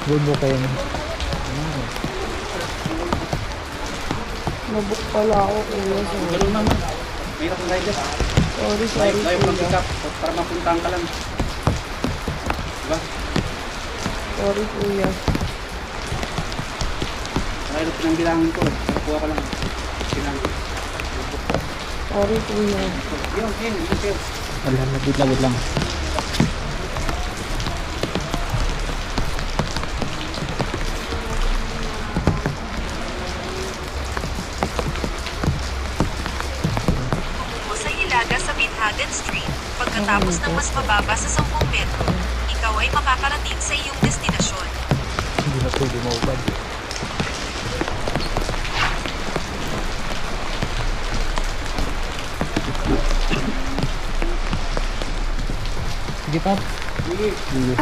Bubukin. Nabuk pala ako kuya. Sorry. Ganun naman. Hirap ng rider. Sorry Layo ng kuya. pick up para mapuntahan ka lang. Diba? Sorry kuya. Kaya pinangbilangin ko. Nakuha ko lang. Sinang. Sorry kuya. Yun. Sir. Wala na, wait lang. Tumungo sa Hilaga sa Binhagan Street. Pagkatapos ng mas mababa sa 10 metro, ikaw ay makakarating sa iyong destinasyon. Hindi na pwede maubad. Sige pa. Sige. Sige.